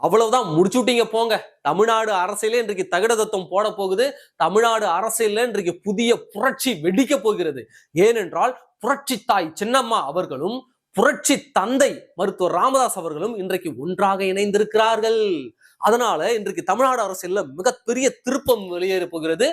அவ்வளவுதான், முடிச்சுட்டீங்க போங்க. தமிழ்நாடு அரசியலே இன்றைக்கு தகட தத்துவம் போட போகுது. தமிழ்நாடு அரசியல்ல இன்றைக்கு புதிய புரட்சி வெடிக்க போகிறது. ஏனென்றால் புரட்சி தாய் சின்னம்மா அவர்களும் புரட்சி தந்தை மருத்துவர் ராமதாஸ் அவர்களும் இன்றைக்கு ஒன்றாக இணைந்திருக்கிறார்கள். அதனால இன்றைக்கு தமிழ்நாடு அரசியல்ல மிகப்பெரிய திருப்பம் வெளியேற போகிறது.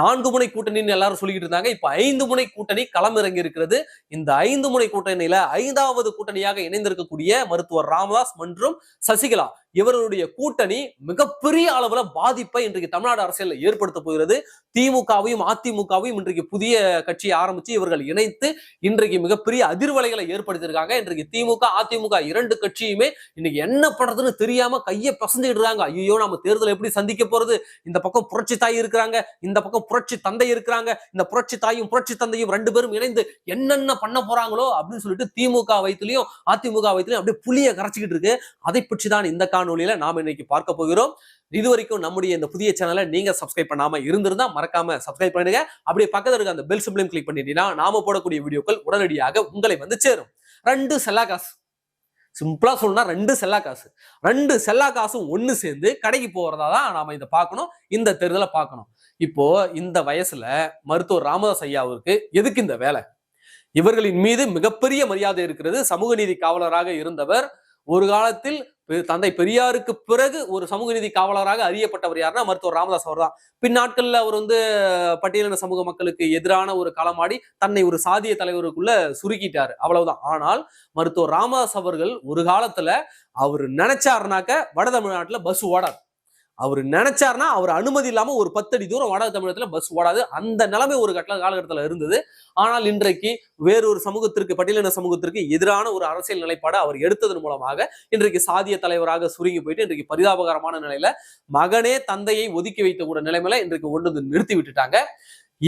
4 முனை கூட்டணின்னு எல்லாரும் சொல்லிக்கிட்டு இருந்தாங்க. இப்ப 5 முனை கூட்டணி களமிறங்கி இருக்கிறது. இந்த 5 முனை கூட்டணியில 5வது கூட்டணியாக இணைந்திருக்கக்கூடிய மருத்துவர் ராமதாஸ் மற்றும் சசிகலா இவர்களுடைய கூட்டணி மிகப்பெரிய அளவுல பாதிப்பை இன்றைக்கு தமிழ்நாடு அரசியல் ஏற்படுத்த போகிறது. திமுகவையும் அதிமுகவையும் இன்றைக்கு புதிய கட்சியை ஆரம்பிச்சு இவர்கள் இணைத்து இன்றைக்கு மிகப்பெரிய அதிர்வலைகளை ஏற்படுத்தியிருக்காங்க. இன்றைக்கு திமுக அதிமுக 2 கட்சியுமே இன்னைக்கு என்ன பண்றதுன்னு தெரியாம கையை பசந்துட்டு இருக்காங்க. ஐயோ, நம்ம தேர்தலை எப்படி சந்திக்க போறது? இந்த பக்கம் புரட்சி தாய் இருக்கிறாங்க, இந்த பக்கம் புரட்சி தந்தை இருக்கிறாங்க. இந்த புரட்சி தாயும் புரட்சி தந்தையும் 2 பேரும் இணைந்து என்னென்ன பண்ண போறாங்களோ அப்படின்னு சொல்லிட்டு திமுக வயத்திலையும் அதிமுக வயத்திலையும் அப்படியே புளிய கரைச்சிக்கிட்டு இருக்கு. அதை பற்றி தான் இந்த காணொலியில நாம இன்னைக்கு பார்க்க போகிறோம். இதுவரைக்கும் நம்முடைய இந்த புதிய சேனலை நீங்க சப்ஸ்கிரைப் பண்ணாம இருந்திருந்தா மறக்காம சப்ஸ்கிரைப் பண்ணுங்க. அப்படியே பக்கத்துல இருக்க அந்த பெல் சிம்பிளையும் கிளிக் பண்ணிட்டீங்கன்னா நாம போடக்கூடிய வீடியோக்கள் உடனடியாக உங்களை வந்து சேரும். 2 செல்லா காசு, சிம்பிளா சொல்லணும்னா 2 செல்லா காசு, 2 செல்லா காசும் ஒண்ணு சேர்ந்து கடைக்கு போறதா தான் நாம இதை பார்க்கணும், இந்த தேர்தலை பார்க்கணும். இப்போ இந்த வயசுல மருத்துவர் ராமதாஸ் ஐயாவிற்கு எதுக்கு இந்த வேலை? இவர்களின் மீது மிகப்பெரிய மரியாதை இருக்கிறது. சமூக நீதி காவலராக இருந்தவர். ஒரு காலத்தில் தந்தை பெரியாருக்கு பிறகு ஒரு சமூக நீதி காவலராக அறியப்பட்டவர் யாருன்னா மருத்துவர் ராமதாஸ் அவர் தான். பின்னாட்கள்ல அவர் வந்து பட்டியலின சமூக மக்களுக்கு எதிரான ஒரு களமாடி தன்னை ஒரு சாதிய தலைவருக்குள்ள சுருக்கிட்டாரு, அவ்வளவுதான். ஆனால் மருத்துவர் ராமதாஸ் அவர்கள் ஒரு காலத்துல அவர் நினைச்சாருனாக்க வட தமிழ்நாட்டுல பஸ் ஓடாது. அவர் நினைச்சாருன்னா அவர் அனுமதி இல்லாம ஒரு 10 அடி தூரம் வட தமிழகத்துல பஸ் ஓடாது. அந்த நிலைமை ஒரு காலகட்டத்தில் இருந்தது. ஆனால் இன்றைக்கு வேறொரு சமூகத்திற்கு, பட்டியலின சமூகத்திற்கு எதிரான ஒரு அரசியல் நிலைப்பாடு அவர் எடுத்ததன் மூலமாக இன்றைக்கு சாதிய தலைவராக சுருங்கி போயிட்டு இன்றைக்கு பரிதாபகரமான நிலையில மகனே தந்தையை ஒதுக்கி வைத்த கூட நிலைமையில இன்றைக்கு கொண்டு வந்து நிறுத்தி விட்டுட்டாங்க.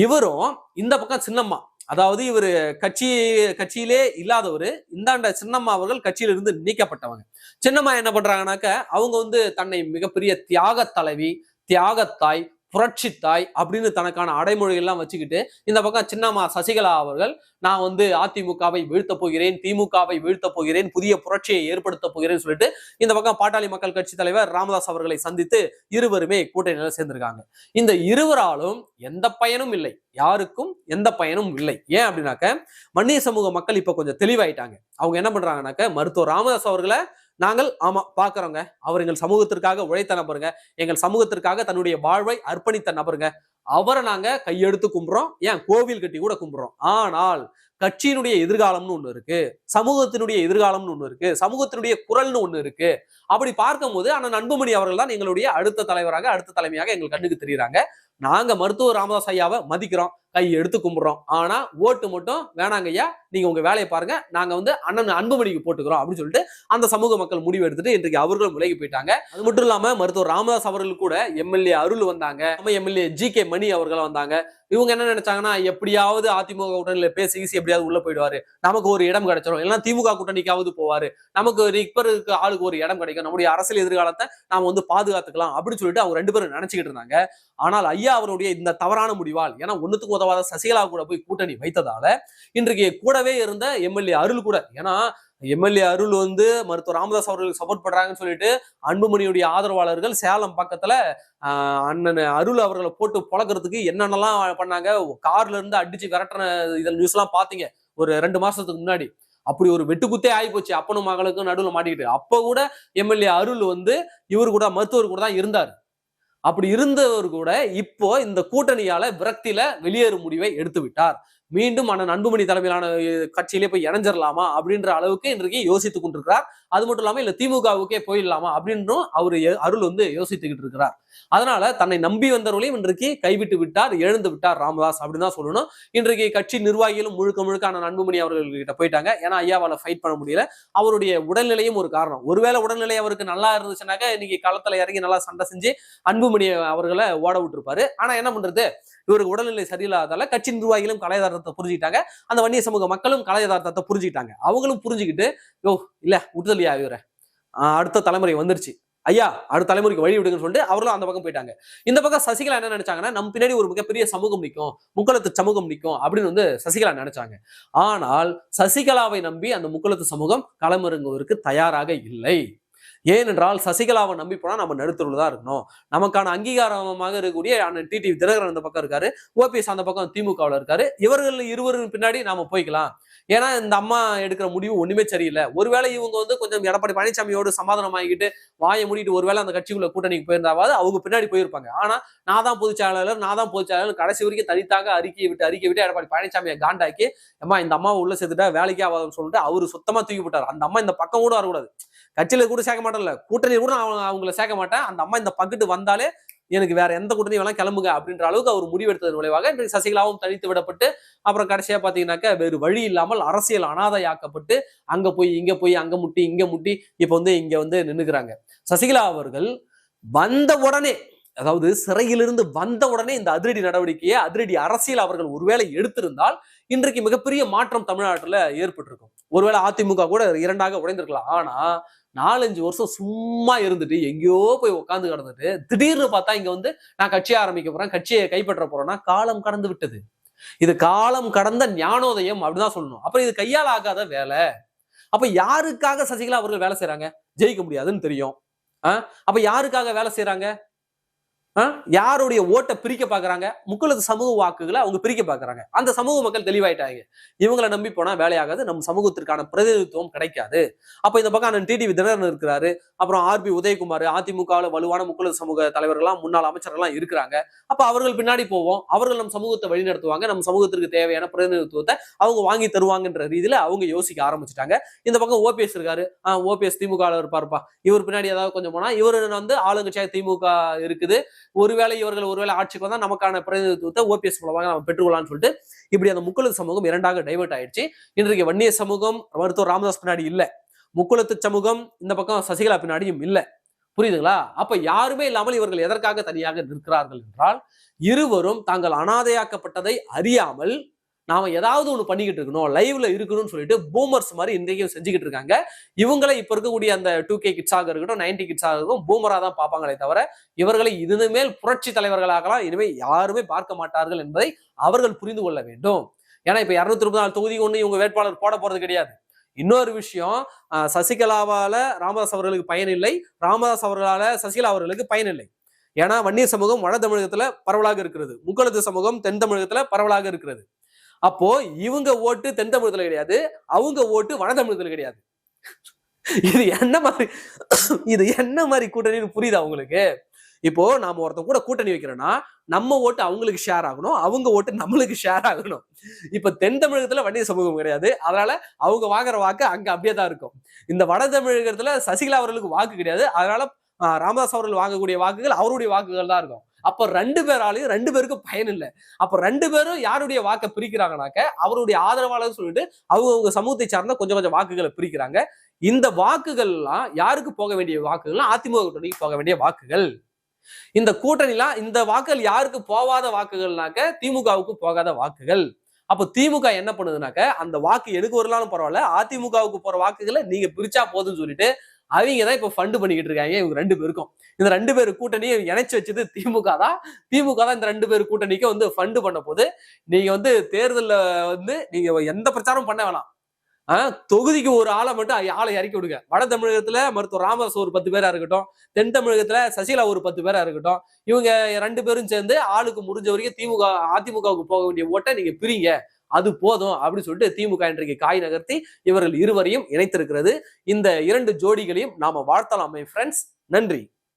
இவரும் இந்த பக்கம் சின்னம்மா, அதாவது இவர் கட்சியிலே இல்லாதவர், இந்தாண்ட சின்னம்மா அவர்கள் கட்சியிலிருந்து நீக்கப்பட்டவங்க. சின்னம்மா என்ன பண்றாங்கன்னாக்க அவங்க வந்து தன்னை மிகப்பெரிய தியாக தலைவி, தியாகத்தாய், புரட்சித்தாய் அப்படின்னு தனக்கான அடைமொழிகள் எல்லாம் வச்சுக்கிட்டு இந்த பக்கம் சின்னம்மா சசிகலா அவர்கள் நான் வந்து அதிமுகவை வீழ்த்த போகிறேன், திமுகவை வீழ்த்த போகிறேன், புதிய புரட்சியை ஏற்படுத்த போகிறேன்னு சொல்லிட்டு இந்த பக்கம் பாட்டாளி மக்கள் கட்சி தலைவர் ராமதாஸ் அவர்களை சந்தித்து இருவருமே கூட்டணியில சேர்ந்திருக்காங்க. இந்த இருவராலும் எந்த பயனும் இல்லை, யாருக்கும் எந்த பயனும் இல்லை. ஏன் அப்படின்னாக்க வன்னிய சமூக மக்கள் இப்ப கொஞ்சம் தெளிவாயிட்டாங்க. அவங்க என்ன பண்றாங்கன்னாக்க மருத்துவர் ராமதாஸ் அவர்களை நாங்கள் ஆமா பாக்குறோங்க, அவர் எங்கள் சமூகத்திற்காக உழைத்த நபருங்க, எங்கள் சமூகத்திற்காக தன்னுடைய வாழ்வை அர்ப்பணித்த நபருங்க, அவரை நாங்க கையெடுத்து கும்பிடுறோம், ஏன் கோவில் கட்டி கூட கும்பிடுறோம். ஆனால் கட்சியினுடைய எதிர்காலம்னு ஒண்ணு இருக்கு, சமூகத்தினுடைய எதிர்காலம்னு ஒண்ணு இருக்கு, சமூகத்தினுடைய குரல்னு ஒண்ணு இருக்கு. அப்படி பார்க்கும்போது அண்ணன் அன்புமணி அவர்கள் தான் எங்களுடைய அடுத்த தலைவராக, அடுத்த தலைமையாக எங்கள் கண்ணுக்கு தெரியுறாங்க. நாங்க மருத்துவர் ராமதாஸ் ஐயாவை மதிக்கிறோம், கை எடுத்து கும்பிடுறோம். ஆனா ஓட்டு மட்டும் வேணாங்க ஐயா, நீங்க உங்க வேலையை பாருங்க, நாங்க வந்து அண்ணன் அன்புமணிக்கு போட்டுக்கிறோம் அப்படின்னு சொல்லிட்டு அந்த சமூக மக்கள் முடிவு எடுத்துட்டு இன்றைக்கு அவர்களும் விலகி போயிட்டாங்க. அது மட்டும் இல்லாம மருத்துவர் ராமதாஸ் அவர்கள் கூட எம்எல்ஏ அருள் வந்தாங்க, எம்எல்ஏ ஜி.கே. மணி அவர்கள் வந்தாங்க. இவங்க என்ன நினைச்சாங்கன்னா எப்படியாவது அதிமுக கூட்டணியில பேசி எப்படியாவது உள்ள போயிடுவாரு, நமக்கு ஒரு இடம் கிடைச்சிடும், இல்லைன்னா திமுக கூட்டணிக்காவது போவாரு, நமக்கு இப்பருக்கு ஆளுக்கு ஒரு இடம் கிடைக்கும், நம்முடைய அரசியல் எதிர்காலத்தை நாம வந்து பாதுகாத்துக்கலாம் அப்படின்னு சொல்லிட்டு அவங்க 2 பேரும் நினைச்சுக்கிட்டு இருந்தாங்க. ஆனால் ஐயா அவருடைய இந்த தவறான முடிவால், ஏன்னா ஒண்ணுத்துக்கு உதவாத சசிகலா கூட போய் கூட்டணி வைத்ததால இன்றைக்கு கூடவே இருந்த எம்எல்ஏ அருள் கூட, ஏன்னா எம்எல்ஏ அருள் வந்து மருத்துவர் ராமதாஸ் அவர்களுக்கு சப்போர்ட் பண்றாங்கன்னு சொல்லிட்டு அன்புமணியுடைய ஆதரவாளர்கள் சேலம் பக்கத்துல அண்ணன் அருள் அவர்களை போட்டு பொழக்கிறதுக்கு என்னென்னலாம் பண்ணாங்க, கார்ல இருந்து அடிச்சு விரட்டின இதன் நியூஸ் எல்லாம் பாத்தீங்க ஒரு 2 மாசத்துக்கு முன்னாடி. அப்படி ஒரு வெட்டுக்குத்தே ஆகி போச்சு, அப்பனும் மகளுக்கும் நடுவில் மாட்டிக்கிட்டு. அப்ப கூட எம்எல்ஏ அருள் வந்து இவரு கூட மருத்துவர் கூட தான் இருந்தார். அப்படி இருந்தவர் கூட இப்போ இந்த கூட்டணியால விரக்தியில வெளியேறும் முடிவை எடுத்து விட்டார். மீண்டும் அண்ணன் அன்புமணி தலைமையிலான கட்சியிலே போய் இணைஞ்சிடலாமா அப்படின்ற அளவுக்கு இன்றைக்கு யோசித்துக் கொண்டிருக்கிறார். அது மட்டும் இல்லாம இல்ல திமுகவுக்கே போயிடலாமா அப்படின்னும் அவரு அருள் வந்து யோசித்துக்கிட்டு இருக்கிறார். அதனால தன்னை நம்பி வந்தவர்களையும் இன்றைக்கு கைவிட்டு விட்டார், எழுந்து விட்டார் ராமதாஸ் அப்படின்னு தான் சொல்லணும். இன்றைக்கு கட்சி நிர்வாகிகளும் முழுக்க அண்ணன் அன்புமணி அவர்கள்கிட்ட போயிட்டாங்க. ஏன்னா ஐயாவால ஃபைட் பண்ண முடியல, அவருடைய உடல்நிலையும் ஒரு காரணம். ஒருவேளை உடல்நிலை அவருக்கு நல்லா இருந்துச்சுனாக்க இன்னைக்கு களத்துல இறங்கி நல்லா சண்டை செஞ்சு அன்புமணி அவர்களை ஓட விட்டுருப்பாரு. ஆனா என்ன பண்றது, இவருக்கு உடல்நிலை சரியில்லாதால கட்சி நிர்வாகிகளும் கலையதார்த்தத்தை புரிஞ்சுக்கிட்டாங்க, அந்த வன்னிய சமூக மக்களும் கலையதார்த்தத்தை புரிஞ்சுக்கிட்டாங்க. அவங்களும் புரிஞ்சுக்கிட்டு யோ இல்ல விட்டுதலையா இவரை, அடுத்த தலைமுறை வந்துருச்சு ஐயா, அடுத்த தலைமுறைக்கு வழி விடுங்கன்னு சொல்லிட்டு அவர்களும் அந்த பக்கம் போயிட்டாங்க. இந்த பக்கம் சசிகலா என்ன நினைச்சாங்கன்னா நம்ம பின்னாடி ஒரு மிகப்பெரிய சமூகம் நிற்கும், முக்குளத்து சமூகம் நிற்கும் அப்படின்னு வந்து சசிகலா நினைச்சாங்க. ஆனால் சசிகலாவை நம்பி அந்த முக்குளத்து சமூகம் களமிறங்குவதற்கு தயாராக இல்லை. ஏனென்றால் சசிகலாவை நம்பி போனா நம்ம நடுத்தருவில் தான் இருக்கணும். நமக்கான அங்கீகாரமாக இருக்கக்கூடிய டிடிவி தினகரன் அந்த பக்கம் இருக்காரு, ஓபிஎஸ் அந்த பக்கம் திமுகவில் இருக்காரு. இவர்கள் இருவரும் பின்னாடி நாம போய்க்கலாம். ஏன்னா இந்த அம்மா எடுக்கிற முடிவு ஒண்ணுமே சரியில்லை. ஒருவேளை இவங்க கொஞ்சம் எடப்பாடி பழனிசாமியோடு சமாதானம் ஆகிட்டு வாயை மூடிட்டு ஒருவேளை அந்த கட்சிக்குள்ள கூட்டணிக்கு போயிருந்தாவது அவங்க பின்னாடி போயிருப்பாங்க. ஆனா நான் தான் பொதுச்செயலாளர் கடைசி வரைக்கும் தனித்தாக அறிக்கை விட்டு எடப்பாடி பழனிசாமியை காண்டாக்கி அம்மா இந்த அம்மாவை உள்ள சேர்த்துட்டா வேலைக்கே ஆகாதுன்னு சொல்லிட்டு அவரு சுத்தமா தூக்கி போட்டார். அந்த அம்மா இந்த பக்கம் கூட வரக்கூடாது, கட்சியில கூட சேர்க்க மாட்டேன்ல, கூட்டணி கூட அவங்கள சேர்க்க மாட்டேன், அந்த அம்மா இந்த பக்கத்து வந்தாலே எனக்கு வேற எந்த கூட்டணி வேணா கிளம்புங்க அப்படின்ற அளவுக்கு அவர் முடிவெடுத்ததன் விளைவாக இன்றைக்கு சசிகலாவும் தனித்து விடப்பட்டு அப்புறம் கடைசியா பாத்தீங்கன்னாக்க வேறு வழி இல்லாமல் அரசியல் அனாதையாக்கப்பட்டு அங்க போய் அங்க முட்டி இங்க முட்டி இப்ப இங்க நின்னுக்கிறாங்க. சசிகலா அவர்கள் வந்த உடனே, அதாவது சிறையிலிருந்து வந்த உடனே இந்த அதிரடி நடவடிக்கையை, அதிரடி அரசியல் அவர்கள் ஒருவேளை எடுத்திருந்தால் இன்றைக்கு மிகப்பெரிய மாற்றம் தமிழ்நாட்டுல ஏற்பட்டிருக்கும். ஒருவேளை அதிமுக கூட இரண்டாக உடைந்திருக்கலாம். ஆனா 4-5 வருஷம் சும்மா இருந்துட்டு எங்கேயோ போய் உட்காந்து கிடந்துட்டு திடீர்னு பார்த்தா இங்க நான் கட்சியை ஆரம்பிக்க போறேன், கட்சியை கைப்பற்ற போறேன்னா காலம் கடந்து விட்டது. இது காலம் கடந்த ஞானோதயம் அப்படிதான் சொல்லணும். அப்புறம் இது கையால் ஆகாத வேலை. அப்ப யாருக்காக சசிகலா அவர்கள் வேலை செய்யறாங்க? ஜெயிக்க முடியாதுன்னு தெரியும். அப்ப யாருக்காக வேலை செய்யறாங்க? யாருடைய ஓட்டை பிரிக்க பாக்குறாங்க? முக்குளத்து சமூக வாக்குகளை அவங்க பிரிக்க பாக்குறாங்க. அந்த சமூக மக்கள் தெளிவாயிட்டாங்க, இவங்களை நம்பி போனா வேலையாகாது, நம்ம சமூகத்திற்கான பிரதிநிதித்துவம் கிடைக்காது. அப்ப இந்த பக்கம் டிடிவி தினகரன் இருக்கிறாரு, அப்புறம் ஆர்பி உதயகுமார், அதிமுகவில் வலுவான முக்குளத்து சமூக தலைவர்கள்லாம் முன்னாள் அமைச்சர்கள்லாம் இருக்கிறாங்க. அப்ப அவர்கள் பின்னாடி போவோம், அவர்கள் நம்ம சமூகத்தை வழிநடத்துவாங்க, நம்ம சமூகத்திற்கு தேவையான பிரதிநிதித்துவத்தை அவங்க வாங்கி தருவாங்கன்ற ரீதியில அவங்க யோசிக்க ஆரம்பிச்சுட்டாங்க. இந்த பக்கம் ஓபிஎஸ் இருக்காரு, ஓபிஎஸ் திமுக இருப்பாருப்பா, இவர் பின்னாடி ஏதாவது கொஞ்சம் போனா இவர் ஆளுங்கட்சியாக திமுக இருக்குது, ஒருவேளை இவர்கள் ஆட்சிக்கு வந்தா நமக்கான பிரதிநிதித்துவத்தை ஓபிஎஸ் மூலமாக நம்ம பெற்றுக்கொள்ளலாம்னு சொல்லிட்டு இப்படி அந்த முக்குளத்து சமூகம் இரண்டாக டைவர்ட் ஆயிடுச்சு. இன்றைக்கு வன்னிய சமூகம் மருத்துவர் ராமதாஸ் பின்னாடி இல்ல, முக்குளத்து சமூகம் இந்த பக்கம் சசிகலா பின்னாடியும் இல்ல. புரியுதுங்களா? அப்ப யாருமே இல்லாமல் இவர்கள் எதற்காக தனியாக நிற்கிறார்கள் என்றால், இருவரும் தாங்கள் அனாதையாக்கப்பட்டதை அறியாமல் நாம ஏதாவது ஒண்ணு பண்ணிக்கிட்டு இருக்கணும், லைவ்ல இருக்கணும்னு சொல்லிட்டு பூமர்ஸ் மாதிரி இன்றைக்கும் செஞ்சுக்கிட்டு இருக்காங்க. இவங்களை இப்ப இருக்கக்கூடிய அந்த 2K கிட்ஸாக இருக்கட்டும், 90 கிட்ஸாக இருக்கட்டும், பூமரா தான் பார்ப்பாங்களே தவிர இவர்களை இனிமேல் புரட்சி தலைவர்களாகலாம் இனிமே யாருமே பார்க்க மாட்டார்கள் என்பதை அவர்கள் புரிந்து கொள்ள வேண்டும். ஏன்னா இப்ப 234 தொகுதி ஒண்ணு இவங்க வேட்பாளர் போட போறது கிடையாது. இன்னொரு விஷயம், சசிகலாவால ராமதாஸ் அவர்களுக்கு பயனில்லை, ராமதாஸ் அவர்களால சசிகலா அவர்களுக்கு பயனில்லை. ஏன்னா வன்னியர் சமூகம் வட தமிழகத்துல பரவலாக இருக்கிறது, முக்குளத்து சமூகம் தென் தமிழகத்துல பரவலாக இருக்கிறது. அப்போ இவங்க ஓட்டு தென் தமிழகத்துல கிடையாது, அவங்க ஓட்டு வட தமிழகத்துல கிடையாது. இது என்ன மாதிரி கூட்டணின்னு புரியுதா உங்களுக்கு? இப்போ நாம ஒருத்தன் கூட கூட்டணி வைக்கிறோம்னா நம்ம ஓட்டு அவங்களுக்கு ஷேர் ஆகணும், அவங்க ஓட்டு நம்மளுக்கு ஷேர் ஆகணும். இப்ப தென் தமிழகத்துல வன்னியர் சமூகம் கிடையாது, அதனால அவங்க வாங்குற வாக்கு அங்க அப்படியே தான் இருக்கும். இந்த வட தமிழகத்துல சசிகலா அவர்களுக்கு வாக்கு கிடையாது, அதனால ராமதாஸ் அவர்கள் வாங்கக்கூடிய வாக்குகள் அவருடைய வாக்குகள் தான் இருக்கும். அப்ப 2 பேராலையும் 2 பேருக்கும் பயன் இல்லை. அப்ப 2 பேரும் யாருடைய வாக்கை பிரிக்கிறாங்கனாக்க அவருடைய ஆதரவாளர் சொல்லிட்டு அவங்க சமூகத்தை சார்ந்த கொஞ்சம் வாக்குகளை பிரிக்கிறாங்க. இந்த வாக்குகள்லாம் யாருக்கு போக வேண்டிய வாக்குகள்லாம் அதிமுக கூட்டணிக்கு போக வேண்டிய வாக்குகள். இந்த கூட்டணிலாம் இந்த வாக்குகள் யாருக்கு போகாத வாக்குகள்னாக்க திமுகவுக்கு போகாத வாக்குகள். அப்ப திமுக என்ன பண்ணுதுனாக்க அந்த வாக்கு எனக்கு வரலாம்னு பரவாயில்ல, அதிமுகவுக்கு போற வாக்குகளை நீங்க பிரிச்சா போதும்னு சொல்லிட்டு அவங்க தான் இப்ப ஃபண்ட் பண்ணிக்கிட்டு இருக்காங்க. இவங்க 2 பேருக்கும் இந்த 2 பேரு கூட்டணியை இணைச்சு வச்சது திமுக தான். இந்த 2 பேரு கூட்டணிக்கு ஃபண்ட் பண்ண போது நீங்க தேர்தலில் நீங்க எந்த பிரச்சாரம் பண்ண வேணாம், தொகுதிக்கு ஒரு ஆளை மட்டும் ஆளை இறக்கி விடுங்க. வட தமிழகத்துல மருத்துவர் ராமதாஸ் ஒரு 10 பேரா இருக்கட்டும், தென் தமிழகத்துல சசிகலா ஒரு 10 பேரா இருக்கட்டும், இவங்க 2 பேரும் சேர்ந்து ஆளுக்கு முடிஞ்ச வரைக்கும் அதிமுகவுக்கு போக வேண்டிய ஓட்டை நீங்க பிரிங்க, அது போதும் அப்படின்னு சொல்லிட்டு திமுக இன்றைக்கு காய் நகர்த்தி இவர்கள் இருவரையும் இணைத்திருக்கிறது. இந்த 2 ஜோடிகளையும் நாம வாழ்த்தலாம் ஃப்ரெண்ட்ஸ். நன்றி.